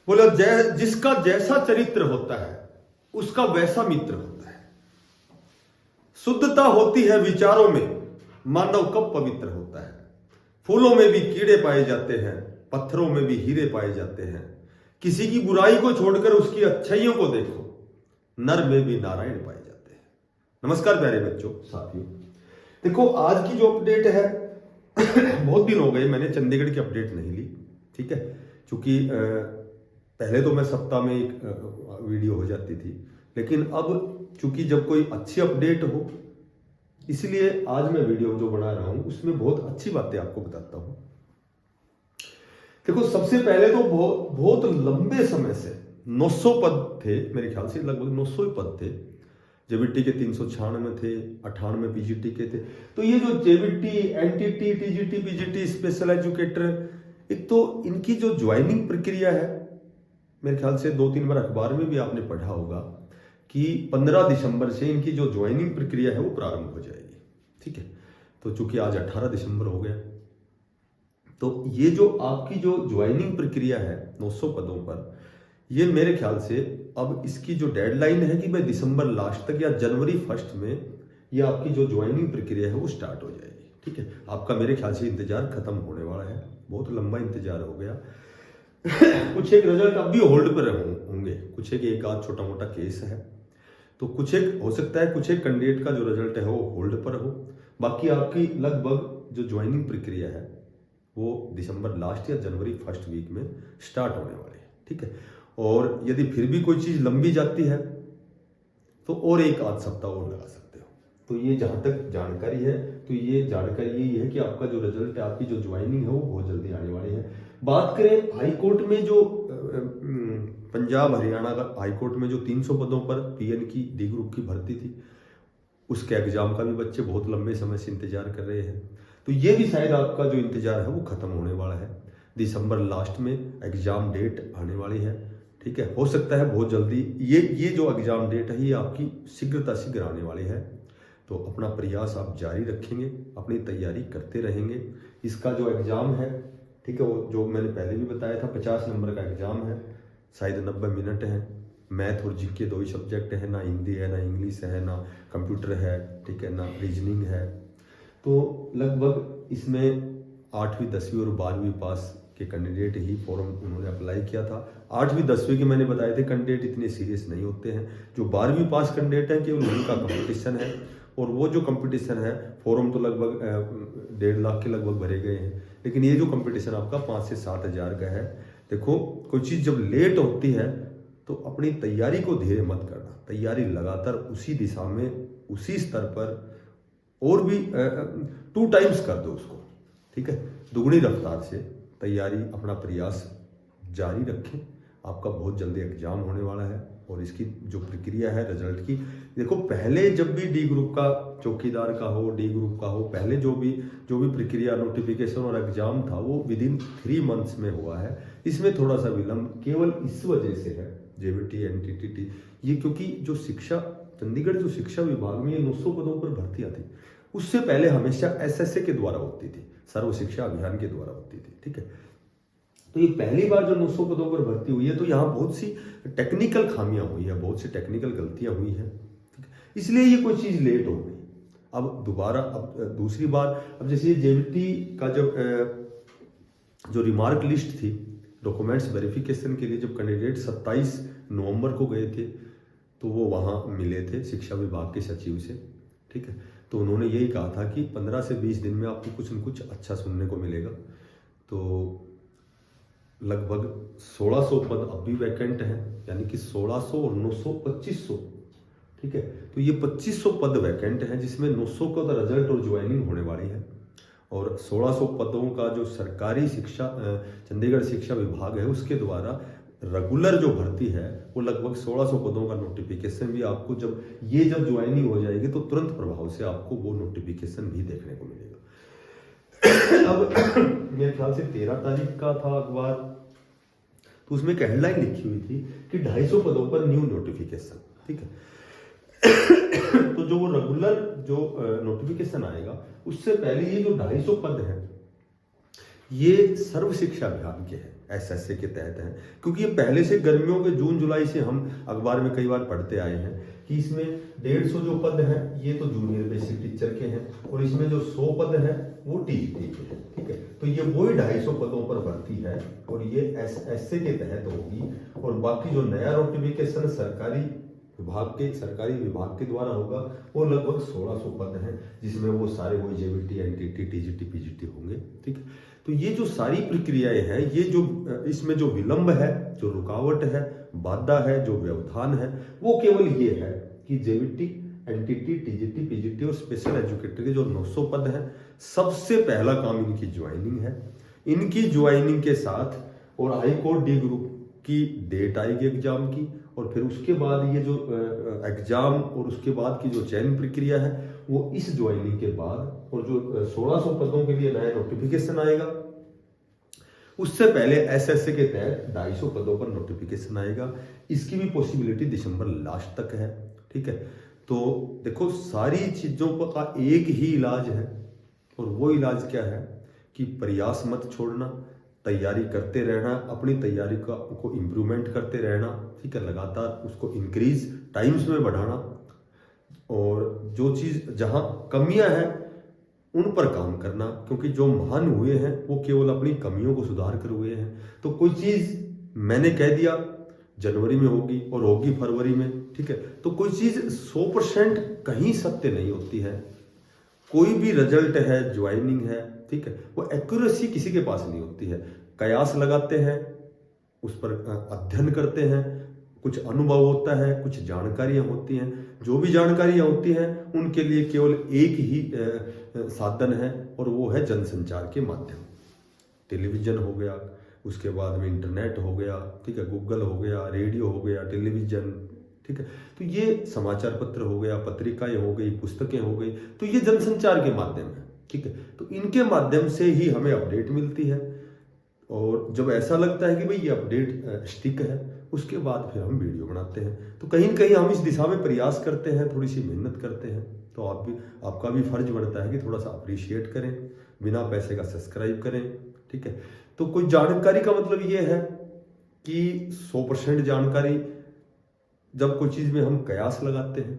बोला जिसका जैसा चरित्र होता है उसका वैसा मित्र होता है। शुद्धता होती है विचारों में, मानव कब पवित्र होता है। फूलों में भी कीड़े पाए जाते हैं, पत्थरों में भी हीरे पाए जाते हैं। किसी की बुराई को छोड़कर उसकी अच्छाइयों को देखो, नर में भी नारायण पाए जाते हैं। नमस्कार प्यारे बच्चों, साथियों, देखो आज की जो अपडेट है बहुत दिन हो गए मैंने चंडीगढ़ की अपडेट नहीं ली, ठीक है, क्योंकि पहले तो मैं सप्ताह में एक वीडियो हो जाती थी, लेकिन अब चूंकि जब कोई अच्छी अपडेट हो इसलिए आज मैं वीडियो जो बना रहा हूं उसमें बहुत अच्छी बातें आपको बताता हूं। देखो सबसे पहले तो बहुत लंबे समय से 900 पद थे, मेरे ख्याल से लगभग 900 ही पद थे। जेबीटी के 396 थे, 98 पीजीटी के थे। तो ये जो JBT, NTT, TGT, PGT, special educator, एक तो इनकी जो ज्वाइनिंग प्रक्रिया है, मेरे ख्याल से 2-3 बार अखबार में भी आपने पढ़ा होगा कि 15 दिसंबर से इनकी जो ज्वाइनिंग प्रक्रिया है वो प्रारंभ हो जाएगी, ठीक है। तो चूंकि आज 18 दिसंबर हो गया, तो ये जो आपकी जो ज्वाइनिंग प्रक्रिया है 900 पदों पर, ये मेरे ख्याल से अब इसकी जो डेडलाइन है कि भाई दिसंबर लास्ट तक या जनवरी 1 में ये आपकी जो ज्वाइनिंग प्रक्रिया है वो स्टार्ट हो जाएगी, ठीक है। आपका मेरे ख्याल से इंतजार खत्म होने वाला है, बहुत लंबा इंतजार हो गया। कुछ एक रिजल्ट अब भी होल्ड पर होंगे, कुछ एक आध छोटा मोटा केस है, तो कुछ एक हो सकता है, कुछ एक कैंडिडेट का जो रिजल्ट है वो होल्ड पर हो। बाकी आपकी लगभग जो ज्वाइनिंग प्रक्रिया है वो दिसंबर लास्ट या जनवरी 1 वीक में स्टार्ट होने वाली है, ठीक है। और यदि फिर भी कोई चीज लंबी जाती है तो और एक आध सप्ताह और लगा सकते हो। तो ये जहां तक जानकारी है, तो ये जानकारी यही है कि आपका जो रिजल्ट है, आपकी जो ज्वाइनिंग है वो बहुत जल्दी आने वाली है। बात करें हाई कोर्ट में, जो पंजाब हरियाणा का हाई कोर्ट में जो 300 पदों पर पीएन की डी ग्रुप की भर्ती थी, उसके एग्जाम का भी बच्चे बहुत लंबे समय से इंतजार कर रहे हैं। तो ये भी शायद आपका जो इंतजार है वो खत्म होने वाला है। दिसंबर लास्ट में एग्जाम डेट आने वाली है, ठीक है। हो सकता है बहुत जल्दी ये जो एग्जाम डेट है ये आपकी शीघ्र आने वाली है। तो अपना प्रयास आप जारी रखेंगे, अपनी तैयारी करते रहेंगे। इसका जो एग्जाम है, ठीक है, वो जो मैंने पहले भी बताया था 50 नंबर का एग्जाम है, शायद 90 मिनट है। मैथ और जीके 2 ही सब्जेक्ट है, ना हिंदी है, ना इंग्लिश है, ना कंप्यूटर है, ठीक है, ना रीजनिंग है। तो लगभग इसमें 8वीं 10वीं और 12वीं पास के कैंडिडेट ही फॉर्म उन्होंने अप्लाई किया था। 8वीं 10वीं के मैंने बताए थे कैंडिडेट इतने सीरियस नहीं होते हैं। जो 12वीं पास कैंडिडेट हैं केवल उनका कंपटीशन है, और वो जो कंपटीशन है फॉर्म तो लगभग 1.5 लाख के लगभग भरे गए हैं, लेकिन ये जो कंपटीशन आपका 5 से 7 हज़ार का है। देखो कोई चीज़ जब लेट होती है तो अपनी तैयारी को धीरे मत करना, तैयारी लगातार उसी दिशा में, उसी स्तर पर और भी 2 टाइम्स कर दो उसको, ठीक है। दुगनी रफ्तार से तैयारी, अपना प्रयास जारी रखें। आपका बहुत जल्दी एग्जाम होने वाला है, और इसकी जो प्रक्रिया है रिजल्ट की, देखो पहले जब भी डी ग्रुप का, चौकीदार का हो, डी ग्रुप का हो, पहले जो भी प्रक्रिया, नोटिफिकेशन और एग्जाम था वो विदिन 3 मंथ्स में हुआ है। इसमें थोड़ा सा विलंब केवल इस वजह से है, जेबीटी, एनटीटी, ये क्योंकि जो शिक्षा, चंडीगढ़ जो शिक्षा विभाग में ये 900 पदों पर भर्तियां थी, उससे पहले हमेशा एसएसए के द्वारा होती थी, सर्व शिक्षा अभियान के द्वारा होती थी, ठीक है। तो ये पहली बार जो 900 पदों पर भर्ती हुई है, तो यहाँ बहुत सी टेक्निकल खामियां हुई है, बहुत सी टेक्निकल गलतियां हुई है, इसलिए ये कोई चीज लेट हो गई। अब दोबारा, अब दूसरी बार, अब जैसे जेबीटी का जब जो रिमार्क लिस्ट थी डॉक्यूमेंट्स वेरिफिकेशन के लिए, जब कैंडिडेट 27 नवंबर को गए थे, तो वो वहाँ मिले थे शिक्षा विभाग के सचिव से, ठीक है। तो उन्होंने यही कहा था कि 15 से 20 दिन में आपको कुछ न कुछ अच्छा सुनने को मिलेगा। तो लगभग 1600 पद अब भी वैकेंट हैं, यानी कि 1600 और 900 2500, ठीक है। तो ये 2500 पद वैकेंट हैं, जिसमें 900 का रिजल्ट और ज्वाइनिंग होने वाली है, और 1600 पदों का जो सरकारी शिक्षा, चंडीगढ़ शिक्षा विभाग है उसके द्वारा रेगुलर जो भर्ती है, वो लगभग 1600 पदों का नोटिफिकेशन भी आपको जब ज्वाइनिंग हो जाएगी तो तुरंत प्रभाव से आपको वो नोटिफिकेशन भी देखने को मिलेगा। अब मेरे ख्याल से 13 तारीख का था अखबार, तो उसमें एक हेडलाइन लिखी हुई थी कि 250 पदों पर न्यू नोटिफिकेशन, ठीक है। तो जो वो रेगुलर जो नोटिफिकेशन आएगा, उससे पहले ये जो 250 पद है, ये सर्व शिक्षा अभियान के हैं, एसएसए के तहत हैं, क्योंकि ये पहले से गर्मियों के जून जुलाई से हम अखबार में कई बार पढ़ते आए हैं कि इसमें 150 जो पद हैं ये तो जूनियर बेसिक टीचर के हैं, और इसमें जो 100 पद हैं वो टीजीटी के हैं। ठीक है, तो ये वही 250 पदों पर भर्ती है और ये एसएसए के तहत होगी। और बाकी जो नया नोटिफिकेशन सरकारी विभाग के द्वारा होगा वो लगभग 1600 पद हैं, जिसमें वो सारे वही जेबीटी, एनटीटी, टीजीटी, पीजीटी होंगे। ठीक है, तो ये जो सारी प्रक्रियाएं हैं, ये जो इसमें जो विलंब है, जो रुकावट है, बाधा है, जो व्यवधान है, वो केवल ये है कि जेबीटी, एनटीटी, टीजीटी, पीजीटी और स्पेशल एजुकेटर के जो 900 पद हैं, सबसे पहला काम इनकी ज्वाइनिंग है। इनकी ज्वाइनिंग के साथ और हाई कोर्ट डी ग्रुप की डेट आएगी एग्जाम की, और फिर उसके बाद ये जो एग्जाम और उसके बाद की जो चयन प्रक्रिया है वो इस ज्वाइनिंग के बाद, और जो 1600 पदों के लिए नया नोटिफिकेशन आएगा उससे पहले एसएसए के तहत 250 पदों पर नोटिफिकेशन आएगा। इसकी भी पॉसिबिलिटी दिसंबर लास्ट तक है। ठीक है, तो देखो सारी चीजों का एक ही इलाज है, और वो इलाज क्या है कि प्रयास मत छोड़ना, तैयारी करते रहना, अपनी तैयारी को इम्प्रूवमेंट करते रहना। ठीक है, लगातार उसको इंक्रीज टाइम्स में बढ़ाना, और जो चीज़ जहाँ कमियां हैं उन पर काम करना, क्योंकि जो महान हुए हैं वो केवल अपनी कमियों को सुधार कर हुए हैं। तो कोई चीज़ मैंने कह दिया जनवरी में होगी और होगी फरवरी में, ठीक है, तो कोई चीज़ 100% कहीं सत्य नहीं होती है। कोई भी रिजल्ट है, ज्वाइनिंग है, ठीक है, वो एक्यूरेसी किसी के पास नहीं होती है। कयास लगाते हैं, उस पर अध्ययन करते हैं, कुछ अनुभव होता है, कुछ जानकारियां होती हैं। जो भी जानकारियां होती हैं उनके लिए केवल एक ही साधन है, और वो है जनसंचार के माध्यम। टेलीविजन हो गया, उसके बाद में इंटरनेट हो गया, ठीक है, गूगल हो गया, रेडियो हो गया, टेलीविजन, ठीक है, तो ये समाचार पत्र हो गया, पत्रिकाएं हो गई, पुस्तकें हो गई, तो ये जनसंचार के माध्यम है। ठीक है, तो इनके माध्यम से ही हमें अपडेट मिलती है, और जब ऐसा लगता है कि भाई ये अपडेट स्टिक है, उसके बाद फिर हम वीडियो बनाते हैं। तो कहीं ना कहीं हम इस दिशा में प्रयास करते हैं, थोड़ी सी मेहनत करते हैं। तो आपका भी फर्ज बनता है कि थोड़ा सा अप्रिशिएट करें, बिना पैसे का सब्सक्राइब करें। ठीक है, तो कोई जानकारी का मतलब ये है कि 100% जानकारी, जब कोई चीज़ में हम कयास लगाते हैं,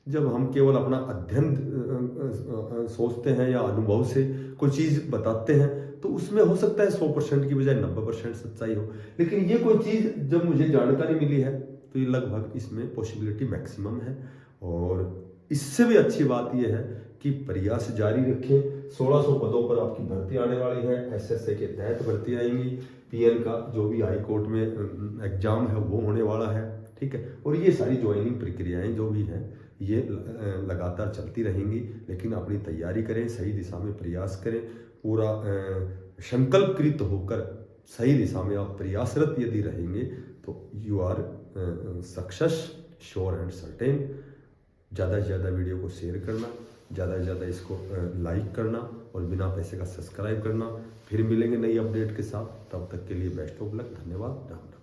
जब हम केवल अपना अध्ययन सोचते हैं या अनुभव से कोई चीज़ बताते हैं, तो उसमें हो सकता है 100% की बजाय 90% सच्चाई हो। लेकिन ये कोई चीज़ जब मुझे जानकारी मिली है तो ये लगभग इसमें पॉसिबिलिटी मैक्सिमम है। और इससे भी अच्छी बात यह है कि प्रयास जारी रखें। 1600 पदों पर आपकी भर्ती आने वाली है, एसएसए के तहत भर्ती आएंगी। पीएन का जो भी हाई कोर्ट में एग्जाम है वो होने वाला है। ठीक है, और ये सारी ज्वाइनिंग प्रक्रियाएं जो भी हैं ये लगातार चलती रहेंगी। लेकिन अपनी तैयारी करें, सही दिशा में प्रयास करें, पूरा संकल्पकृत होकर सही दिशा में आप प्रयासरत यदि रहेंगे तो you are success sure and certain. ज़्यादा से ज़्यादा वीडियो को शेयर करना, ज़्यादा से ज़्यादा इसको लाइक करना, और बिना पैसे का सब्सक्राइब करना। फिर मिलेंगे नई अपडेट के साथ, तब तक के लिए बेस्ट ऑफ लक। धन्यवाद। राम राम।